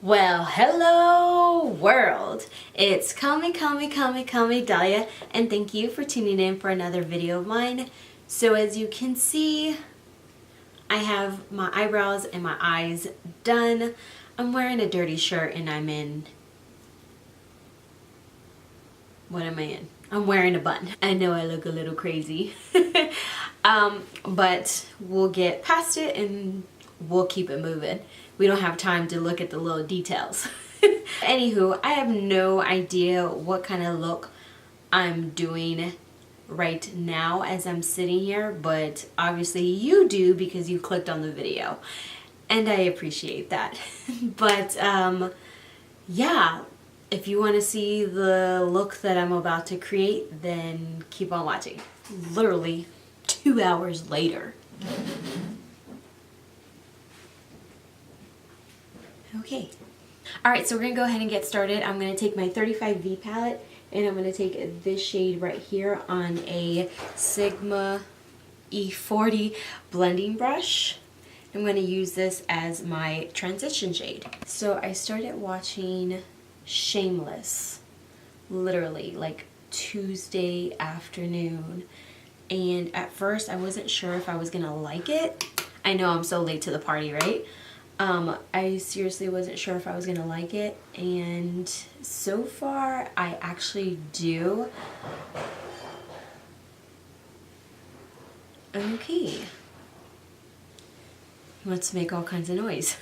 Well, hello world. It's Kami Dahlia, and thank you for tuning in for another video of mine. So as you can see, I have my eyebrows and my eyes done. I'm wearing a dirty shirt and I'm in... What am I in? I'm wearing a bun. I know I look a little crazy. But we'll get past it and we'll keep it moving. We don't have time to look at the little details. Anywho, I have no idea what kind of look I'm doing right now as I'm sitting here, but obviously you do because you clicked on the video. And I appreciate that. But yeah, if you want to see the look that I'm about to create, then keep on watching. Literally 2 hours later. Okay. Alright, so we're going to go ahead and get started. I'm going to take my 35V palette and I'm going to take this shade right here on a Sigma E40 blending brush. I'm going to use this as my transition shade. So I started watching Shameless literally like Tuesday afternoon, and at first I wasn't sure if I was gonna like it. I know I'm so late to the party, right? I seriously wasn't sure if I was gonna like it, and so far I actually do. Okay, he wants to make all kinds of noise.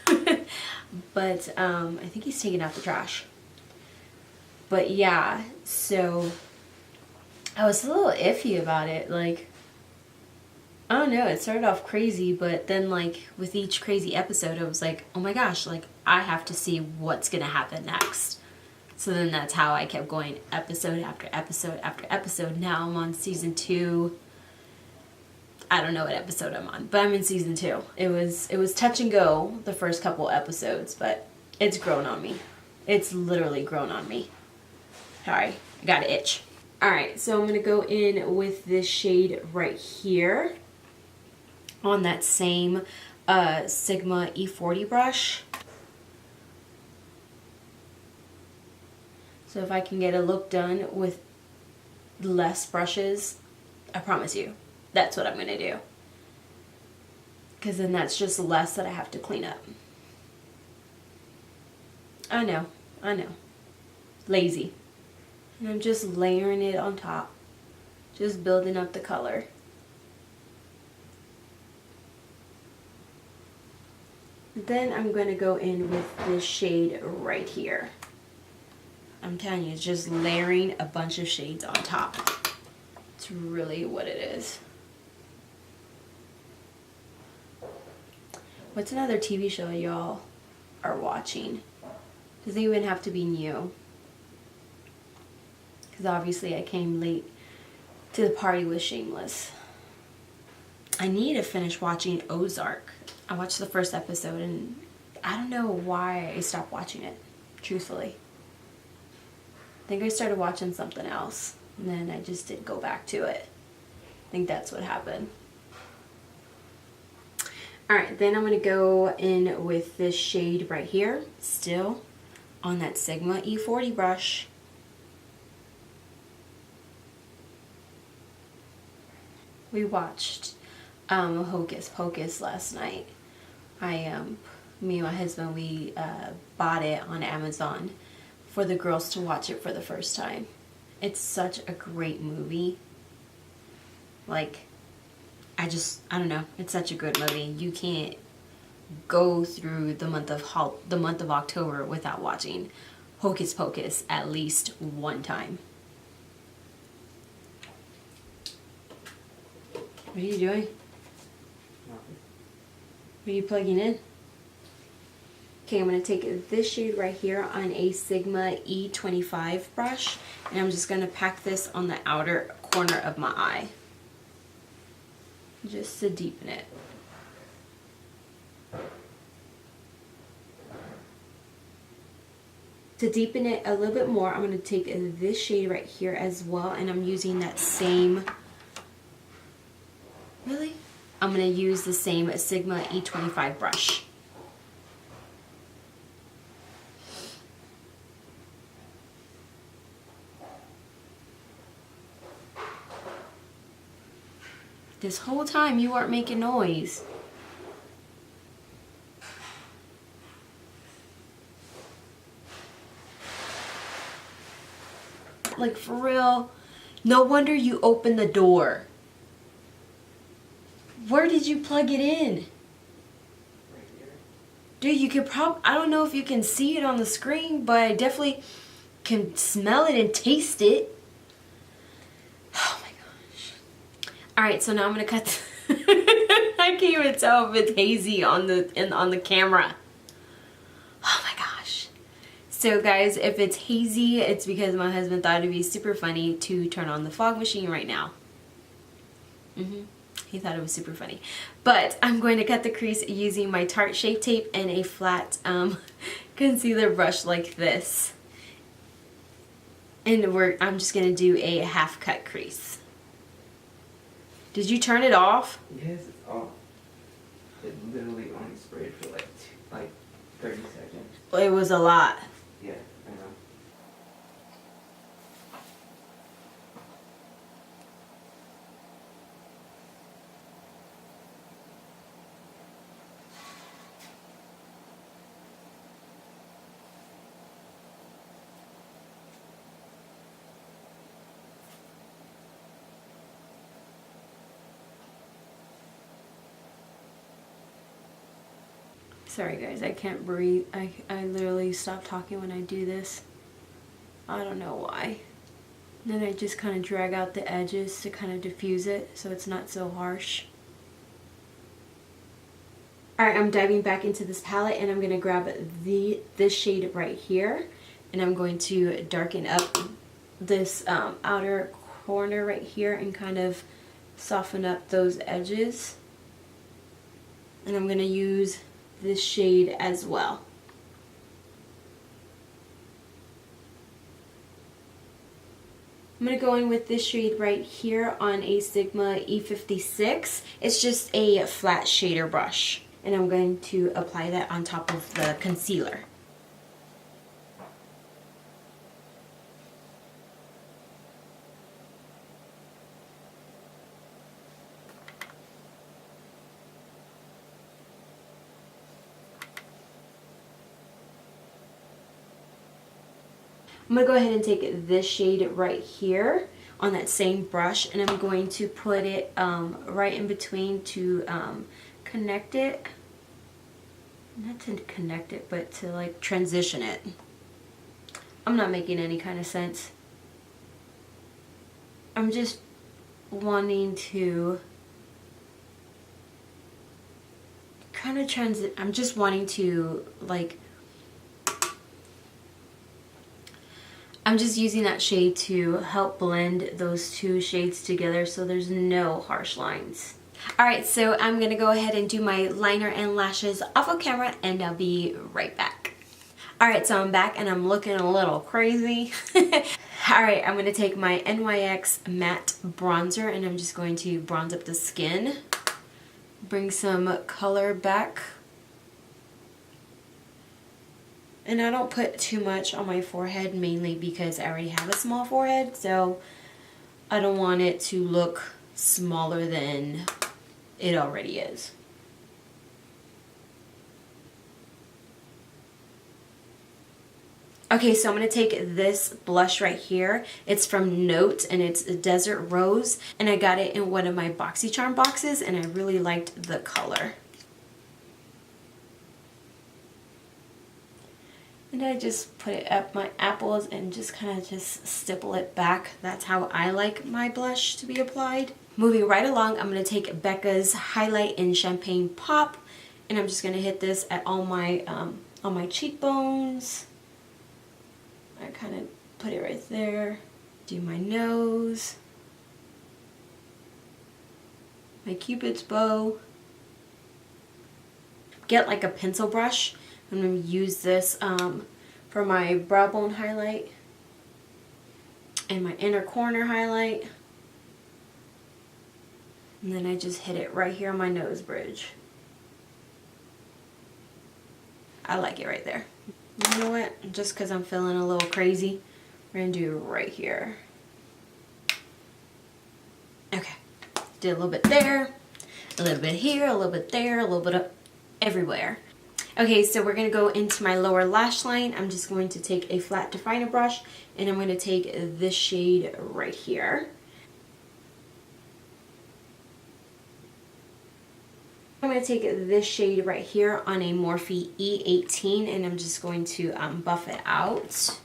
But I think he's taking out the trash. But yeah, so I was a little iffy about it. Like, I don't know, it started off crazy, but then like with each crazy episode I was like, oh my gosh, like I have to see what's gonna happen next. So then that's how I kept going episode after episode after episode. Now I'm on season 2. I don't know what episode I'm on, but I'm in season 2. It was touch and go the first couple episodes, but it's grown on me. It's literally grown on me. Sorry, I got an itch. Alright, so I'm going to go in with this shade right here on that same Sigma E40 brush. So if I can get a look done with less brushes, I promise you, that's what I'm going to do. Because then that's just less that I have to clean up. I know. Lazy. And I'm just layering it on top. Just building up the color. Then I'm going to go in with this shade right here. I'm telling you, it's just layering a bunch of shades on top. It's really what it is. What's another TV show y'all are watching? Doesn't even have to be new. Because obviously I came late to the party with Shameless. I need to finish watching Ozark. I watched the first episode and I don't know why I stopped watching it, truthfully. I think I started watching something else and then I just didn't go back to it. I think that's what happened. Alright, then I'm going to go in with this shade right here, still on that Sigma E40 brush. We watched Hocus Pocus last night. Me and my husband, we bought it on Amazon for the girls to watch it for the first time. It's such a great movie. Like, I don't know, it's such a good movie. You can't go through the month of October without watching Hocus Pocus at least one time. What are you doing? Nothing. What are you plugging in? Okay, I'm going to take this shade right here on a Sigma E25 brush, and I'm just going to pack this on the outer corner of my eye, just to deepen it. To deepen it a little bit more, I'm going to take this shade right here as well, and I'm using that same... I'm going to use the same Sigma E25 brush. This whole time you weren't making noise. Like, for real, no wonder you opened the door. Where did you plug it in? Right here. Dude, you could I don't know if you can see it on the screen, but I definitely can smell it and taste it. Oh my gosh. Alright, so now I'm gonna cut I can't even tell if it's hazy on the camera. Oh my gosh. So guys, if it's hazy, it's because my husband thought it'd be super funny to turn on the fog machine right now. He thought it was super funny. But I'm going to cut the crease using my Tarte Shape Tape and a flat concealer brush like this. And I'm just going to do a half cut crease. Did you turn it off? Yes, it's off. It literally only sprayed for like 30 seconds. It was a lot. Yeah, I know. Sorry guys, I can't breathe. I literally stop talking when I do this. I don't know why. Then I just kind of drag out the edges to kind of diffuse it so it's not so harsh. Alright, I'm diving back into this palette and I'm going to grab this shade right here. And I'm going to darken up this outer corner right here and kind of soften up those edges. And I'm going to use this shade as well. I'm going to go in with this shade right here on a Sigma E56. It's just a flat shader brush. And I'm going to apply that on top of the concealer. I'm going to go ahead and take this shade right here on that same brush and I'm going to put it right in between to connect it. Not to connect it, but to like transition it. I'm not making any kind of sense. I'm just wanting to kind of I'm just wanting to like I'm just using that shade to help blend those two shades together so there's no harsh lines. Alright, so I'm going to go ahead and do my liner and lashes off of camera and I'll be right back. Alright, so I'm back and I'm looking a little crazy. Alright, I'm going to take my NYX matte bronzer and I'm just going to bronze up the skin. Bring some color back. And I don't put too much on my forehead, mainly because I already have a small forehead, so I don't want it to look smaller than it already is. Okay, so I'm going to take this blush right here. It's from Note and it's Desert Rose, and I got it in one of my BoxyCharm boxes and I really liked the color. And I just put it up my apples and just kind of just stipple it back. That's how I like my blush to be applied. Moving right along, I'm going to take Becca's Highlight in Champagne Pop. And I'm just going to hit this at all my on my cheekbones. I kind of put it right there. Do my nose. My Cupid's bow. Get like a pencil brush. I'm going to use this for my brow bone highlight and my inner corner highlight. And then I just hit it right here on my nose bridge. I like it right there. You know what? Just because I'm feeling a little crazy, we're going to do right here. Okay. did a little bit there, a little bit here, a little bit there, a little bit of everywhere. Okay, so we're going to go into my lower lash line. I'm just going to take a flat definer brush and I'm going to take this shade right here. I'm going to take this shade right here on a Morphe E18 and I'm just going to buff it out.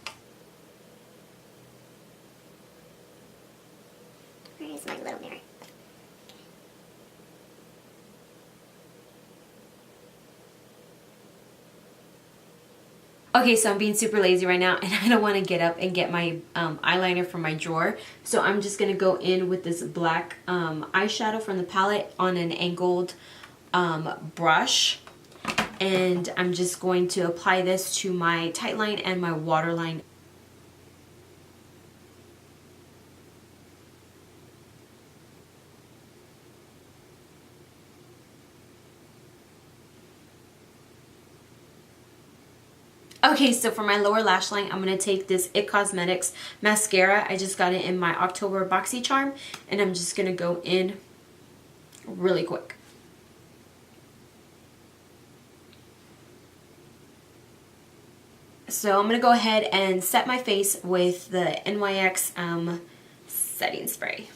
Where's my little mirror? Okay, so I'm being super lazy right now and I don't want to get up and get my eyeliner from my drawer. So I'm just going to go in with this black eyeshadow from the palette on an angled brush. And I'm just going to apply this to my tight line and my waterline. Okay, so for my lower lash line, I'm going to take this It Cosmetics mascara. I just got it in my October Boxy Charm, and I'm just going to go in really quick. So I'm going to go ahead and set my face with the NYX setting spray.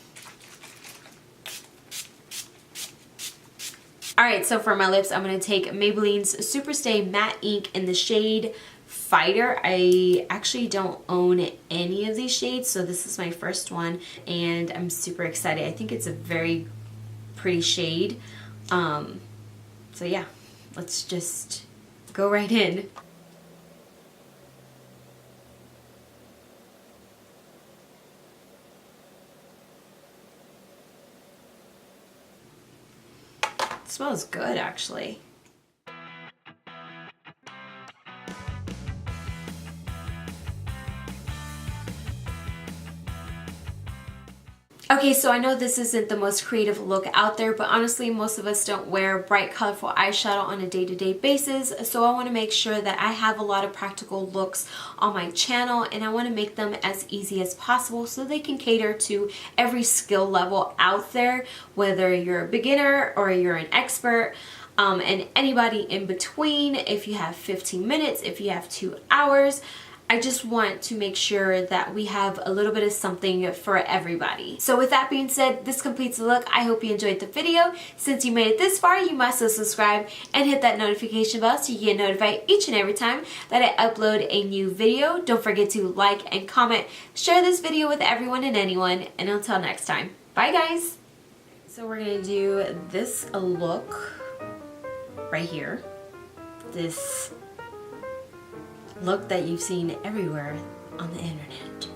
Alright, so for my lips, I'm going to take Maybelline's Super Stay Matte Ink in the shade Fighter. I actually don't own any of these shades, so this is my first one, and I'm super excited. I think it's a very pretty shade. So yeah, let's just go right in. It smells good, actually. Okay, so I know this isn't the most creative look out there, but honestly, most of us don't wear bright, colorful eyeshadow on a day-to-day basis, so I want to make sure that I have a lot of practical looks on my channel, and I want to make them as easy as possible so they can cater to every skill level out there, whether you're a beginner or you're an expert. And anybody in between. If you have 15 minutes, if you have 2 hours, I just want to make sure that we have a little bit of something for everybody. So with that being said, this completes the look. I hope you enjoyed the video. Since you made it this far, you must subscribe and hit that notification bell so you get notified each and every time that I upload a new video. Don't forget to like and comment, share this video with everyone and anyone, and until next time, bye guys. So we're gonna do this look right here. This look that you've seen everywhere on the internet.